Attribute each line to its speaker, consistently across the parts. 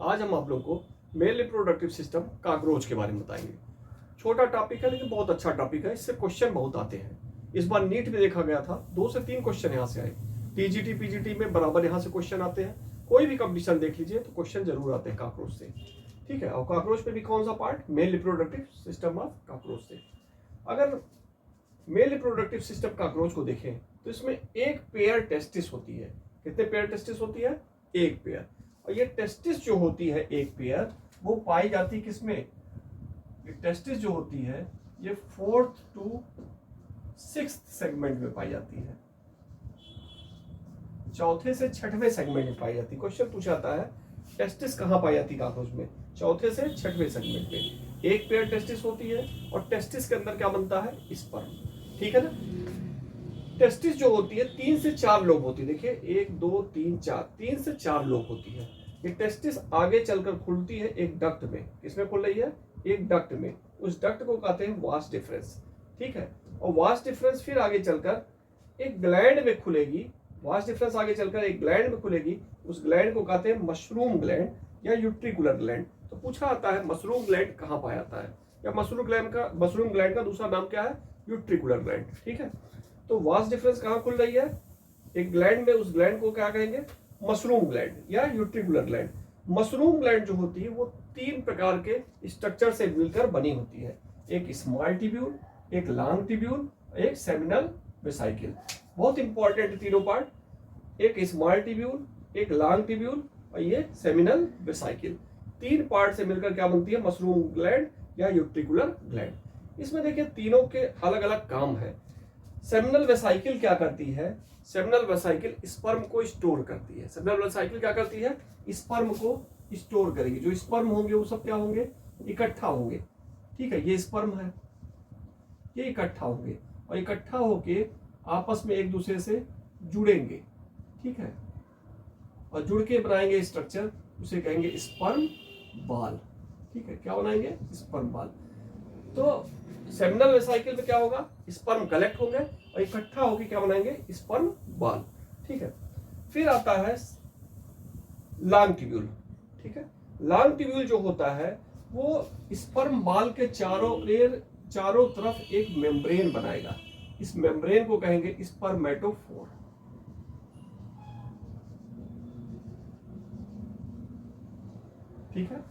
Speaker 1: आज हम आप लोग को मेल रिप्रोडक्टिव सिस्टम कॉकरोच के बारे में बताएंगे। छोटा टॉपिक है लेकिन बहुत अच्छा टॉपिक है, इससे क्वेश्चन बहुत आते हैं। इस बार नीट में देखा गया था 2 से 3 क्वेश्चन यहाँ से आए। टीजीटी पीजीटी में बराबर यहाँ से क्वेश्चन आते हैं। कोई भी कंपटीशन देख लीजिए तो क्वेश्चन जरूर आते हैं कॉकरोच से। ठीक है, और कॉकरोच में भी कौन सा part? Mail reproductive system of cockroach से। अगर मेल रिप्रोडक्टिव सिस्टम कॉकरोच को देखें तो इसमें एक पेयर टेस्टिस होती है। कितने पेयर टेस्टिस होती है? एक पेयर। और ये टेस्टिस जो होती है एक पेयर, वो पाई जाती है किसमें? ये टेस्टिस जो होती है ये 4th to 6th सेगमेंट में पाई जाती है। चौथे से छठवें सेगमेंट में पाई जाती है। क्वेश्चन पूछा जाता है टेस्टिस कहाँ पाई जाती है कॉकरोच में? चौथे से छठवें सेगमेंट में एक पेयर टेस्टिस होती है। और टेस्टिस के अंदर क्या बनता है? स्पर्म। ठीक है ना। टेस्टिस जो होती है 3 से 4 लोब होती है। देखिए 1 2 3 4, 3 से 4 लोब होती है। ये टेस्टिस आगे चलकर खुलती है एक डक्ट में। किसमें खुल रही है? एक डक्ट में। उस डक्ट को कहते हैं वास डिफरेंस। ठीक है, और वास डिफरेंस फिर आगे चलकर एक ग्लैंड में खुलेगी। वास डिफरेंस आगे चलकर एक ग्लैंड में खुलेगी। उस ग्लैंड को कहते हैं मशरूम ग्लैंड या यूट्रिकुलर ग्लैंड। तो पूछा आता है मशरूम ग्लैंड कहाँ पाया जाता है, या मशरूम ग्लैंड का दूसरा नाम क्या है? यूट्रिकुलर ग्लैंड। ठीक है, तो वास डिफरेंस कहाँ खुल रही है? एक ग्लैंड में। उस ग्लैंड को क्या कहेंगे? मशरूम ग्लैंड या यूट्रिकुलर ग्लैंड। मशरूम ग्लैंड जो होती है वो 3 प्रकार के स्ट्रक्चर से मिलकर बनी होती है। एक स्मॉल ट्यूब्यूल, एक लॉन्ग ट्यूब्यूल, एक सेमिनल वेसिकल। बहुत इंपॉर्टेंट तीनों पार्ट। एक स्मॉल ट्यूब्यूल, एक लॉन्ग ट्यूब्यूल और ये सेमिनल वेसिकल। 3 पार्ट से मिलकर क्या बनती है? मशरूम ग्लैंड या यूट्रिकुलर ग्लैंड। इसमें देखिए तीनों के अलग अलग काम है। सेमिनल वेसिकल क्या करती है? सेमिनल वेसिकल स्पर्म को स्टोर करती है। सेमिनल वेसिकल क्या करती है? स्पर्म को स्टोर करेगी। जो स्पर्म होंगे वो सब क्या होंगे? इकट्ठा होंगे। ठीक है, ये स्पर्म है, ये इकट्ठा होंगे और इकट्ठा होके आपस में एक दूसरे से जुड़ेंगे। ठीक है, और जुड़ के बनाएंगे स्ट्रक्चर, उसे कहेंगे स्पर्म बाल। ठीक है, क्या बनाएंगे? स्पर्म बाल। तो सेमिनल वेसिकल में क्या होगा? स्पर्म कलेक्ट होंगे और इकट्ठा होकर क्या बनाएंगे? स्पर्म बाल। ठीक है, फिर आता है लॉन्ग ट्यूब्यूल। ठीक है, लॉन्ग ट्यूब्यूल जो होता है वो स्पर्म बाल के चारों तरफ एक मेम्ब्रेन बनाएगा। इस मेम्ब्रेन को कहेंगे स्पर्मेटोफोर। ठीक है,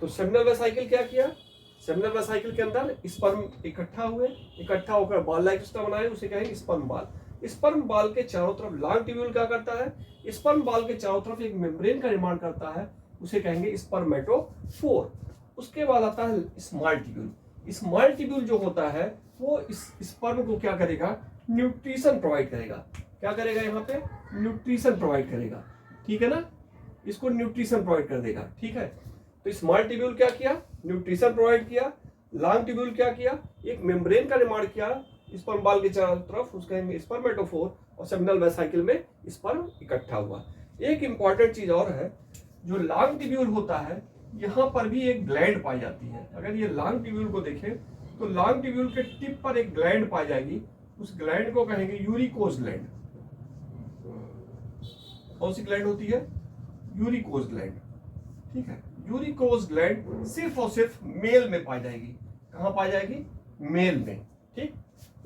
Speaker 1: तो सेमिनल वेसिकल क्या किया? सेमिनल वेसिकल के अंदर स्पर्म इकट्ठा हुए, इकट्ठा होकर बाल लाइक सिस्टम बनाए, उसे कहेंगे स्पर्म बाल। स्पर्म बाल के चारों तरफ लॉन्ग ट्यूब्यूल क्या करता है? स्पर्म बाल के चारों तरफ एक मेम्ब्रेन का निर्माण करता है, उसे कहेंगे स्पर्मेटोफोर। उसके बाद आता है स्मॉल ट्यूब्यूल। स्मॉल ट्यूब्यूल जो होता है वो इस स्पर्म को क्या करेगा? न्यूट्रिशन प्रोवाइड करेगा। क्या करेगा? यहाँ पे न्यूट्रिशन प्रोवाइड करेगा। ठीक है ना, इसको न्यूट्रिशन प्रोवाइड कर देगा। ठीक है, तो स्मॉल ट्यूब्यूल क्या किया? न्यूट्रिशन प्रोवाइड किया। लॉन्ग ट्यूब्यूल क्या किया? एक मेम्ब्रेन का निर्माण किया स्पर्म बाल के चारों तरफ, उसका स्पर्मेटोफोर। और सेमिनल वेसिकल में स्पर्म इकट्ठा हुआ। एक इंपॉर्टेंट चीज और है, जो लॉन्ग ट्यूब्यूल होता है यहाँ पर भी एक ग्लैंड पाई जाती है। अगर ये लॉन्ग ट्यूब्यूल को देखें तो लॉन्ग ट्यूब्यूल के टिप पर एक ग्लैंड पाई जाएगी। उस ग्लैंड को कहेंगे यूरिकोज ग्लैंड। कौन सी ग्लैंड होती है? Uricose gland. ठीक है, यूरिकोज ग्लैंड सिर्फ और सिर्फ मेल में पाई जाएगी। कहां पाई जाएगी? मेल में। ठीक,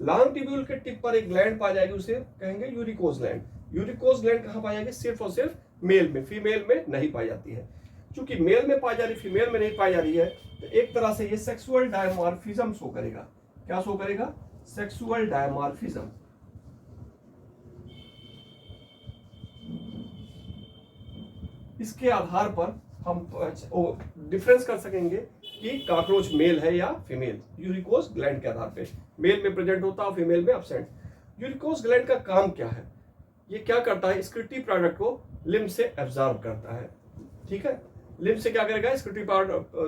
Speaker 1: लॉन्ग ट्यूब्यूल के टिप पर एक ग्लैंड पाई जाएगी, उसे कहेंगे यूरिकोज ग्लैंड। यूरिकोज ग्लैंड कहां पाई जाएगी? सिर्फ और सिर्फ मेल में, फीमेल में नहीं पाई जाती है। क्योंकि मेल में पाई जा रही, फीमेल में नहीं पाई जा रही है, तो एक तरह से ये सेक्सुअल डायमॉर्फिज्म शो करेगा। क्या शो करेगा? Sexual dimorphism. इसके आधार पर हम डिफरेंस कर सकेंगे कि कॉकरोच मेल है या फीमेल, यूरिकोज ग्लैंड के आधार पे। मेल में प्रेजेंट होता है और फीमेल में एब्सेंट। यूरिकोज ग्लैंड का काम क्या है? ये क्या करता है? स्क्रिटी प्रोडक्ट को लिम्फ से एब्जॉर्ब करता है। ठीक है, लिम्फ से क्या करेगा? स्क्रिटी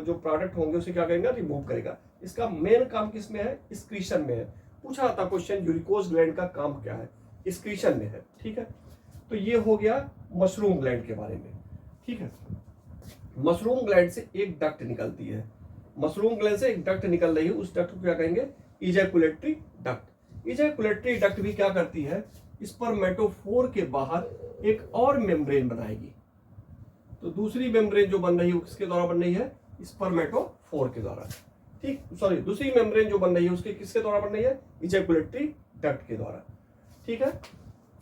Speaker 1: जो प्रोडक्ट होंगे उसे क्या करेगा? रिमूव करेगा। इसका मेन काम किस में है? स्क्रीशन में है। पूछा था क्वेश्चन, यूरिकोज ग्लैंड का काम क्या है? स्क्रीशन में है। ठीक है, तो ये हो गया मशरूम ग्लैंड के बारे में। ठीक है, मशरूम ग्लैंड से एक डक्ट निकलती है। मशरूम ग्लैंड से एक डक्ट निकल रही है, उस डक्ट को क्या कहेंगे? Ejaculatory duct. इजैकुलेटरी डक्ट भी क्या करती है? स्पर्मेटोफोर के बाहर एक और मेम्ब्रेन बनाएगी। तो दूसरी मेम्ब्रेन जो बन रही है वो किसके द्वारा बन रही है? स्पर्मेटोफोर के द्वारा। ठीक, सॉरी, दूसरी मेम्ब्रेन जो बन रही है उसके किसके द्वारा बन रही है? इजैकुलेटरी डक्ट के द्वारा। ठीक है,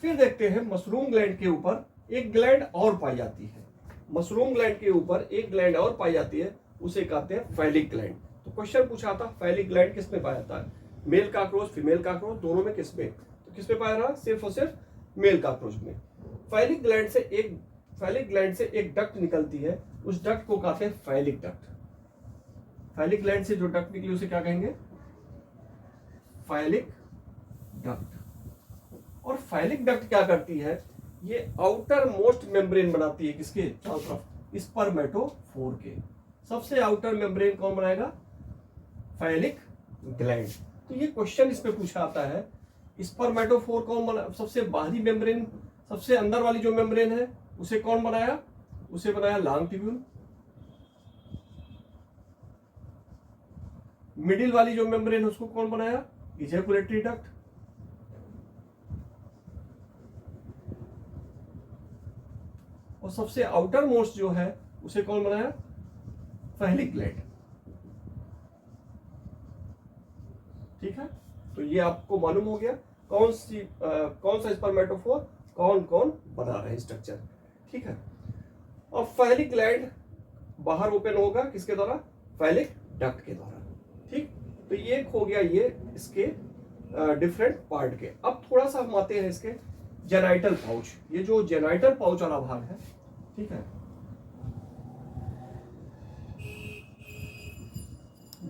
Speaker 1: फिर देखते हैं मशरूम ग्लैंड के ऊपर एक ग्लैंड और पाई जाती है। मशरूम ग्लैंड के ऊपर एक ग्लैंड और पाई जाती है, उसे कहते हैं फैलिक ग्लैंड। तो क्वेश्चन पूछा था फैलिक ग्लैंड किस में पाया जाता है? मेल काकरोच, फीमेल काकरोच, दोनों में किस में? तो किस में पाया रहा? सिर्फ और सिर्फ मेल काकरोच में। फैलिक ग्लैंड से एक डक्ट निकलती है, उस डक्ट को कहते हैं फैलिक डक्ट। फैलिक ग्लैंड से जो डक्ट निकली उसे क्या कहेंगे? Phallic duct. और फैलिक डक्ट क्या करती है? ये आउटर मोस्ट मेम्ब्रेन बनाती है किसके चारों तरफ? स्पर्मेटोफोर के। सबसे आउटर मेम्ब्रेन कौन बनाएगा? Phallic gland. तो ये क्वेश्चन इस पे पूछा आता है, स्पर्मेटोफोर कौन बना? सबसे बाहरी मेम्ब्रेन, सबसे अंदर वाली जो मेम्ब्रेन है उसे कौन बनाया? उसे बनाया लॉन्ग ट्यूब्यूल। मिडिल वाली जो मेम्ब्रेन है उसको कौन बनाया? Ejaculatory duct. और सबसे आउटर मोस्ट जो है उसे कौन बनाया? Phallic gland. ठीक है, तो ये आपको मालूम हो गया कौन सा स्पर्मेटोफोर कौन कौन बना रहे हैं स्ट्रक्चर। ठीक है, और फैलिक ग्लैंड बाहर ओपन होगा किसके द्वारा? फैलिक डक्ट के द्वारा। ठीक, तो ये हो गया ये इसके डिफरेंट पार्ट के। अब थोड़ा सा हम आते हैं इसके जेनाइटल पाउच। ये जो जेनाइटल पाउच वाला भाग है, ठीक है,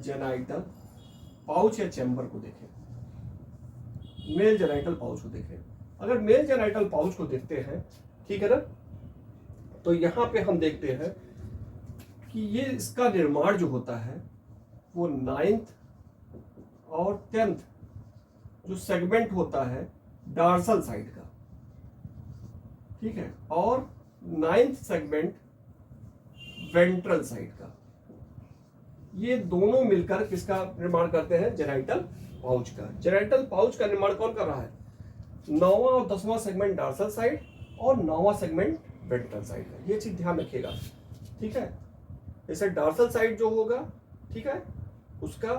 Speaker 1: जेनाइटल पाउच या चैम्बर को देखें, मेल जेनाइटल पाउच को देखें। अगर मेल जेनाइटल पाउच को देखते हैं, ठीक है ना, तो यहां पे हम देखते हैं कि ये इसका निर्माण जो होता है वो 9th और 10th जो सेगमेंट होता है डार्सल साइड का, ठीक है, और 9th सेगमेंट वेंट्रल साइड का, ये दोनों मिलकर किसका निर्माण करते हैं? जेनाइटल पाउच का। जेनाइटल पाउच का निर्माण कौन कर रहा है? 9वां और 10वां सेगमेंट डार्सल साइड और 9वां सेगमेंट वेंट्रल साइड का। ये चीज ध्यान रखिएगा। ठीक है, जैसे डार्सल साइड जो होगा, ठीक है, उसका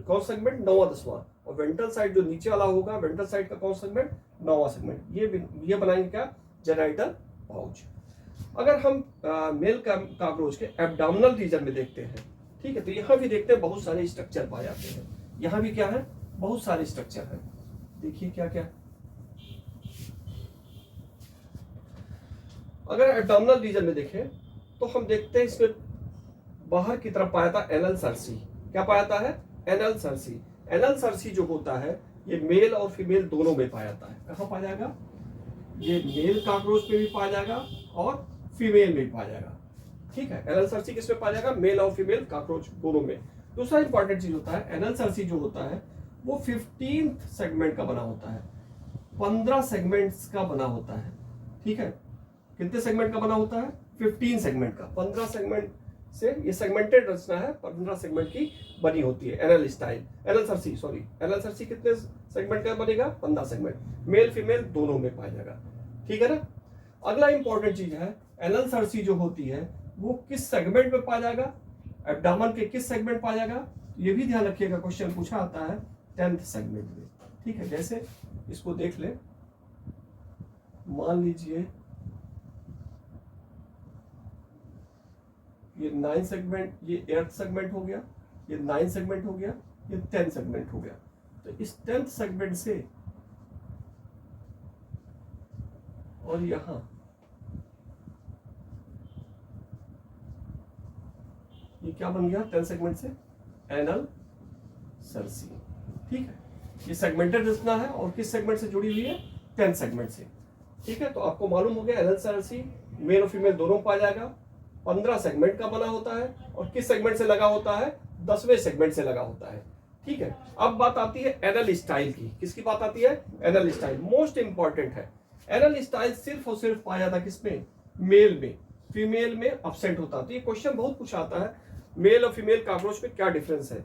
Speaker 1: कौन सेगमेंट? 9वां 10वां। और वेंट्रल साइड जो नीचे वाला होगा, वेंट्रल साइड का कौन सेगमेंट? 9वां सेगमेंट। ये बनाएंगे क्या? Genital pouch. अगर हम मेल काकरोच के एब्डोमिनल रीजन में देखते हैं, ठीक है, तो यहां भी देखते हैं बहुत सारे स्ट्रक्चर पाए जाते हैं। यहां भी क्या है? बहुत सारे स्ट्रक्चर है। देखिए क्या क्या। अगर एब्डोमिनल रीजन में देखें तो हम देखते हैं इसमें बाहर की तरफ पाया था एनल सर्सी। क्या पाया था है? Anal Cersei. एनल सर्सी जो होता है ये मेल और फीमेल दोनों में पाया जाता है। कहां पाया जाएगा? ये मेल काकरोच में भी पाया जाएगा और फीमेल में भी पाया जाएगा। ठीक है, एनल सर्सी किस में पाया जाएगा? मेल और फीमेल काकरोच दोनों में। दूसरा इंपॉर्टेंट चीज होता है, एनल सर्सी जो होता है वो 15th सेगमेंट का बना होता है, 15 सेगमेंट्स का बना होता है। ठीक है, कितने सेगमेंट का बना होता है? 15 सेगमेंट का। 15 सेगमेंट से ये सेगमेंटेड रचना है, 15 सेगमेंट की बनी होती है anal style. Anal Cersei, sorry, anal Cersei कितने सेगमेंट का बनेगा? 15 सेगमेंट। मेल फीमेल दोनों में पाया जाएगा। ठीक है ना। अगला इंपॉर्टेंट चीज है, एनल सर्सी जो होती है वो किस सेगमेंट में पाया जाएगा? एब्डोमेन के किस सेगमेंट पाया जाएगा? ये भी ध्यान रखिएगा, क्वेश्चन पूछा आता है 10th सेगमेंट में। ठीक है, जैसे इसको देख ले, मान लीजिए ये 9 सेगमेंट, ये 8th सेगमेंट हो गया, ये 9 सेगमेंट हो गया, ये 10 सेगमेंट हो गया। तो इस 10th सेगमेंट से और यहां ये क्या बन गया? 10 सेगमेंट से एनल सर्सी। ठीक है, ये सेगमेंटेड रचना है और किस सेगमेंट से जुड़ी हुई है? 10 सेगमेंट से। ठीक है, तो आपको मालूम हो गया एनल सर्सी मेल और फीमेल दोनों पाया जाएगा, 15 सेगमेंट का बना होता है और किस सेगमेंट से लगा होता है? 10वें सेगमेंट से लगा होता है। ठीक है, अब बात आती है एनल स्टाइल की। किसकी बात आती है? एनल स्टाइल मोस्ट इंपॉर्टेंट है। एनल स्टाइल सिर्फ और सिर्फ पाया जाता किसमें? मेल में, फीमेल में अब्सेंट होता। तो ये क्वेश्चन बहुत पूछा आता है, मेल और फीमेल काकरोच में क्या डिफरेंस है?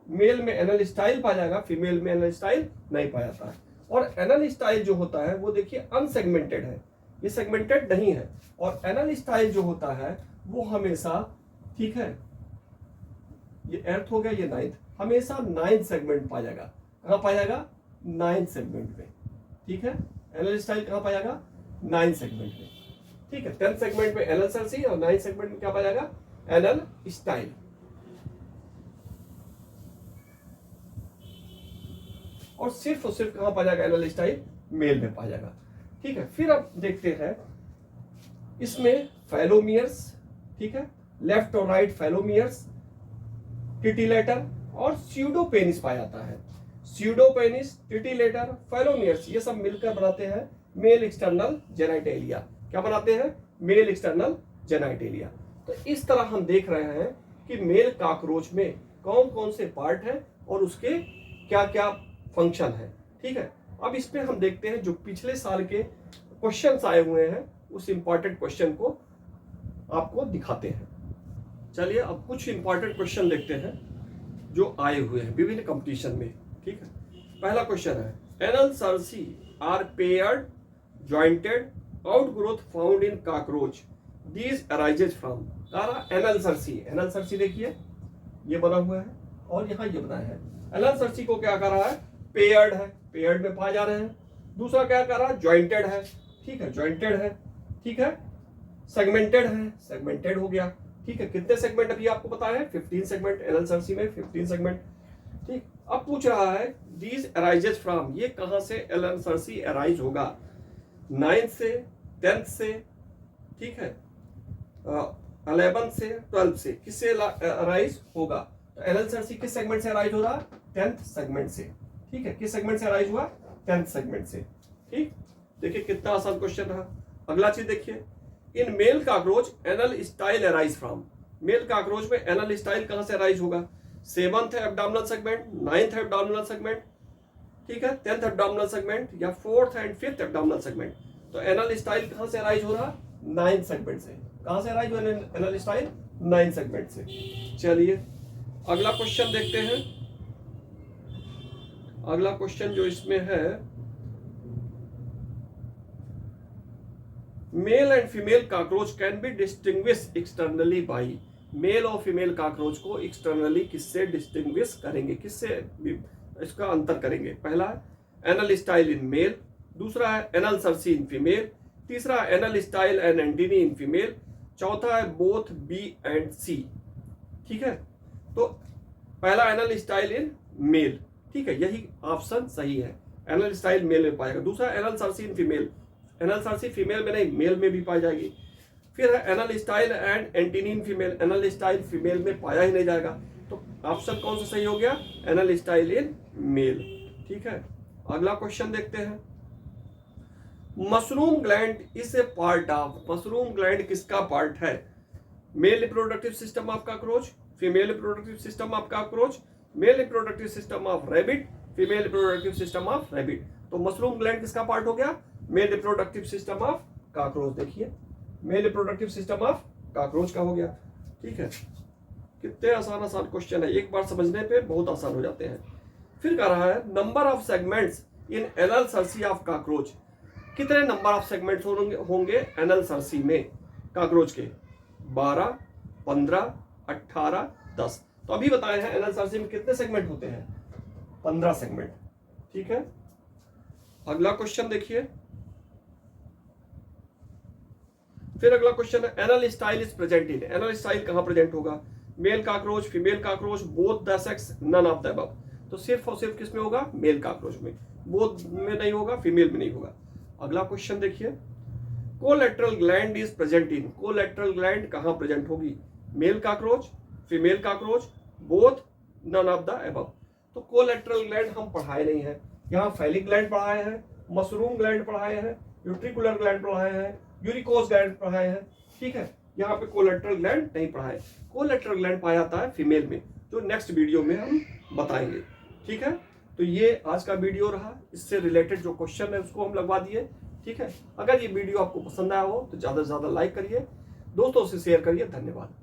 Speaker 1: मेल में एनल स्टाइल पाया जाएगा, फीमेल में एनल स्टाइल नहीं पाया जाता है। और एनल स्टाइल जो होता है वो देखिए अनसेगमेंटेड है, ये सेगमेंटेड नहीं है। और एनल स्टाइल जो होता है वो हमेशा, ठीक है, ये एर्थ हो गया, ये नाइन्थ, हमेशा 9th सेगमेंट पाया जाएगा। कहाँ पाया जाएगा? 9th सेगमेंट में, ठीक है। एनल स्टाइल कहाँ पाया जाएगा? 9th सेगमेंट में, ठीक है। 10th सेगमेंट में एनल सर्सी और 9th सेगमेंट में क्या पाया जाएगा? Anal style. और सिर्फ कहां पाया जाएगा? एनल स्टाइल मेल में पाया जाएगा, ठीक है। फिर अब देखते हैं इसमें फैलोमियर्स, ठीक है, लेफ्ट और राइट फैलोमियर्स, टिटिलेटर और स्यूडोपेनिस पाया जाता है। स्यूडोपेनिस, टिटिलेटर, फैलोमियर्स ये सब मिलकर बनाते हैं मेल एक्सटर्नल जेनाइटेलिया। क्या बनाते हैं? Male external genitalia. तो इस तरह हम देख रहे हैं कि मेल कॉकरोच में कौन कौन से पार्ट हैं और उसके क्या क्या फंक्शन है, ठीक है। अब इस पे हम देखते हैं जो पिछले साल के क्वेश्चंस आए हुए हैं, उस इंपॉर्टेंट क्वेश्चन को आपको दिखाते हैं। चलिए अब कुछ इंपॉर्टेंट क्वेश्चन देखते हैं जो आए हुए हैं विभिन्न कंपटीशन में, ठीक है। पहला क्वेश्चन है, anal cerci are paired jointed outgrowth found in cockroach, these arises from. Anal cerci देखिए ये बना हुआ है और यहाँ ये बना है। एनल सर्सी को क्या कर रहा है? पेयर्ड है, पेयर्ड में पाए जा रहे हैं। दूसरा क्या कर रहा है? जॉइंटेड है, ठीक है, जॉइंटेड है, ठीक है। सेगमेंटेड है, सेगमेंटेड हो गया, ठीक है। कितने सेगमेंट अभी आपको पता है? 15 सेगमेंट एनल सर्सी में, 15 सेगमेंट, ठीक। अब पूछ रहा है दीज अराइजेज फ्रॉम, ये कहां से एनल सर्सी अराइज होगा? 9th से, 10th से, ठीक है, 11th से, 12th से, किससे अराइज होगा? तो एनल सर्सी किस सेगमेंट से अराइज हो रहा? 10th सेगमेंट से, ठीक है। किस सेगमेंट से अराइज हुआ? 10th सेगमेंट से, ठीक। देखिए कितना आसान क्वेश्चन रहा। अगला चीज देखिए, in male cockroach anal style arise from. Male cockroach में एनल स्टाइल कहां से अराइज होगा? 7th abdominal segment, 9th abdominal segment, ठीक है, 10th एब्डोमिनल सेगमेंट या 4th and 5th abdominal segment. तो एनल स्टाइल कहां से अराइज हो रहा? 9th सेगमेंट से। कहां से अराइज हो एनल स्टाइल? 9th सेगमेंट से। चलिए अगला क्वेश्चन देखते हैं। अगला क्वेश्चन जो इसमें है, male and female cockroach can be distinguish externally by. Male और फीमेल कॉकरोच को एक्सटर्नली किससे डिस्टिंग्विश करेंगे, किससे इसका अंतर करेंगे? पहला है एनल स्टाइल इन मेल, दूसरा है एनल सर्सी इन फीमेल, तीसरा है anal style and antennae in female, चौथा है बोथ बी एंड सी, ठीक है। तो पहला एनल स्टाइल इन मेल, ठीक है, यही ऑप्शन सही है। एनल स्टाइल मेल में पाएगा। दूसरा anal Cersei in female, anal Cersei female में नहीं, मेल में भी पाई जाएगी। फिर है anal style and antennae in female, anal style female में पाया ही नहीं जाएगा। तो ऑप्शन कौन सा सही हो गया? एनल स्टाइल इन मेल, ठीक है। अगला क्वेश्चन देखते हैं, mushroom gland is a part of. Mushroom gland किसका पार्ट है? Male reproductive system of cockroach, female reproductive system of cockroach, male reproductive system of rabbit, female reproductive system of rabbit. तो mushroom gland किसका part हो गया? Male reproductive system of cockroach. देखिए male reproductive system of cockroach का हो गया, ठीक है। कितने आसान क्वेश्चन है, एक बार समझने पे बहुत आसान हो जाते हैं। फिर कह रहा है number of segments in anal Cersei of cockroach. कितने नंबर ऑफ सेगमेंट्स होंगे एनल सर्सी में कॉकरोच के? 12, 15, 18, 10। तो अभी बताए हैं एनल सर्सी में कितने सेगमेंट होते हैं? 15 सेगमेंट, ठीक है। अगला क्वेश्चन देखिए, फिर अगला क्वेश्चन है anal style is present in. Anal style कहां प्रेजेंट होगा? Male cockroach, female cockroach, both the sex, none of the above. तो सिर्फ और सिर्फ किस में होगा? मेल कॉकरोच में। बोथ में नहीं होगा, फीमेल में नहीं होगा। अगला क्वेश्चन देखिए, collateral gland is present in. Collateral gland कहां प्रेजेंट होगी? Male cockroach, female cockroach, both, none of the above. तो कोलेटरल ग्लैंड हम पढ़ाए नहीं है, यहाँ फैलिक ग्लैंड पढ़ाए हैं, मशरूम ग्लैंड पढ़ाए हैं, यूट्रिकुलर ग्लैंड पढ़ाए हैं, यूरिकोस ग्लैंड पढ़ाए हैं, ठीक है। यहाँ पे कोलेटरल ग्लैंड नहीं पढ़ाए। कोलेटरल ग्लैंड पाया जाता है फीमेल में, जो नेक्स्ट वीडियो में हम बताएंगे, ठीक है। तो ये आज का वीडियो रहा, इससे रिलेटेड जो क्वेश्चन है उसको हम लगवा दिए, ठीक है। अगर ये वीडियो आपको पसंद आया हो तो ज़्यादा से ज़्यादा लाइक करिए, दोस्तों से शेयर करिए। धन्यवाद।